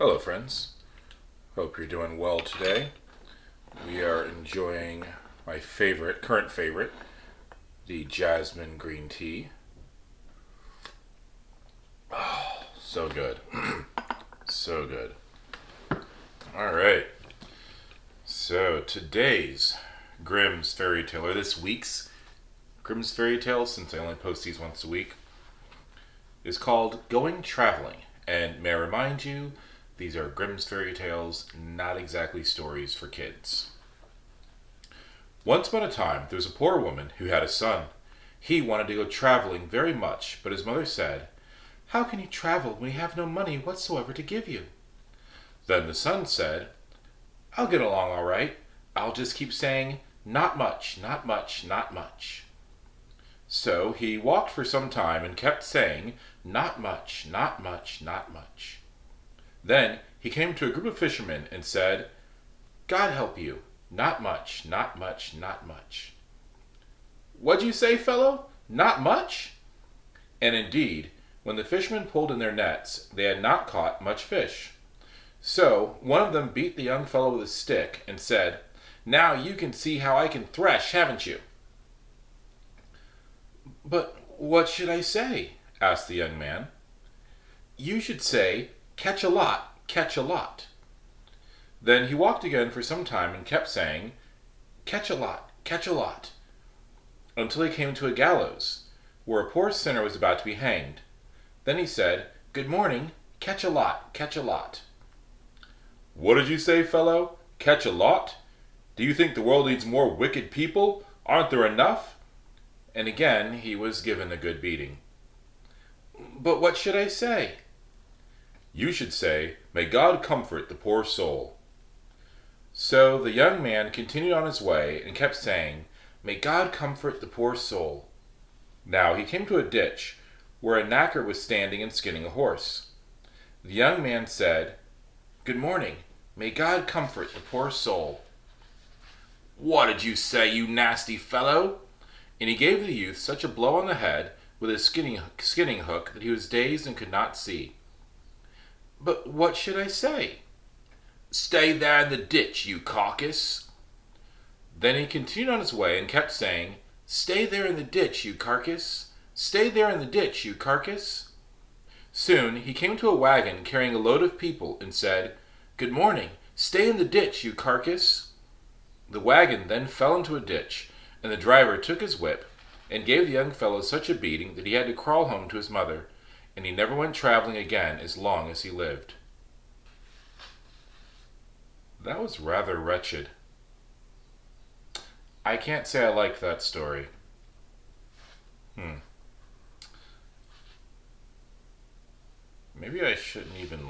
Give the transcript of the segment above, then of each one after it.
Hello, friends. Hope you're doing well today. We are enjoying my current favorite, the jasmine green tea. Oh, so good. So good. All right. So today's Grimm's Fairy Tale, or this week's Grimm's Fairy Tale, since I only post these once a week, is called Going Traveling. And may I remind you, these are Grimm's Fairy Tales, not exactly stories for kids. Once upon a time, there was a poor woman who had a son. He wanted to go traveling very much, but his mother said, "How can you travel when you have no money whatsoever to give you?" Then the son said, "I'll get along all right. I'll just keep saying, 'Not much, not much, not much.'" So he walked for some time and kept saying, "Not much, not much, not much." Then he came to a group of fishermen and said, "God help you, not much, not much, not much." "What'd you say, fellow? Not much?" And indeed, when the fishermen pulled in their nets, they had not caught much fish. So one of them beat the young fellow with a stick and said, "Now you can see how I can thresh, haven't you?" "But what should I say?" asked the young man. "You should say, 'Catch a lot, catch a lot.'" Then he walked again for some time and kept saying, "Catch a lot, catch a lot," until he came to a gallows, where a poor sinner was about to be hanged. Then he said, "Good morning, catch a lot, catch a lot." "What did you say, fellow? Catch a lot? Do you think the world needs more wicked people? Aren't there enough?" And again he was given a good beating. "But what should I say?" "You should say, 'May God comfort the poor soul.'" So the young man continued on his way and kept saying, "May God comfort the poor soul." Now he came to a ditch where a knacker was standing and skinning a horse. The young man said, "Good morning, may God comfort the poor soul." "What did you say, you nasty fellow?" And he gave the youth such a blow on the head with his skinning hook that he was dazed and could not see. "But what should I say?" "Stay there in the ditch, you carcass." Then he continued on his way and kept saying, "Stay there in the ditch, you carcass. Stay there in the ditch, you carcass." Soon he came to a wagon carrying a load of people and said, "Good morning, stay in the ditch, you carcass." The wagon then fell into a ditch, and the driver took his whip and gave the young fellow such a beating that he had to crawl home to his mother, and he never went traveling again as long as he lived. That was rather wretched. I can't say I liked that story. Maybe I shouldn't even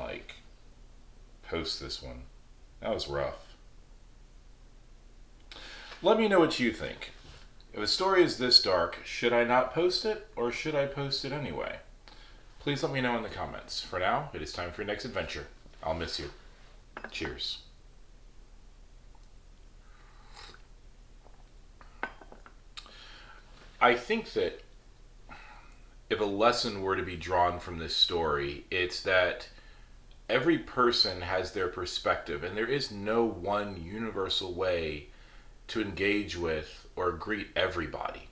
post this one. That was rough. Let me know what you think. If a story is this dark, should I not post it, or should I post it anyway? Please let me know in the comments. For now, it is time for your next adventure. I'll miss you. Cheers. I think that if a lesson were to be drawn from this story, it's that every person has their perspective, and there is no one universal way to engage with or greet everybody.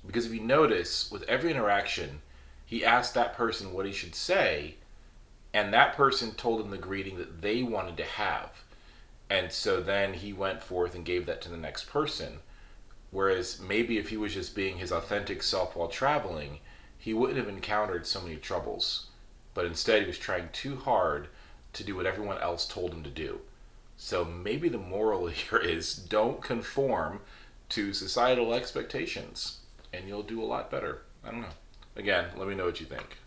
Because if you notice, with every interaction, he asked that person what he should say, and that person told him the greeting that they wanted to have. And so then he went forth and gave that to the next person. Whereas maybe if he was just being his authentic self while traveling, he wouldn't have encountered so many troubles. But instead, he was trying too hard to do what everyone else told him to do. So maybe the moral here is don't conform to societal expectations, and you'll do a lot better. I don't know. Again, let me know what you think.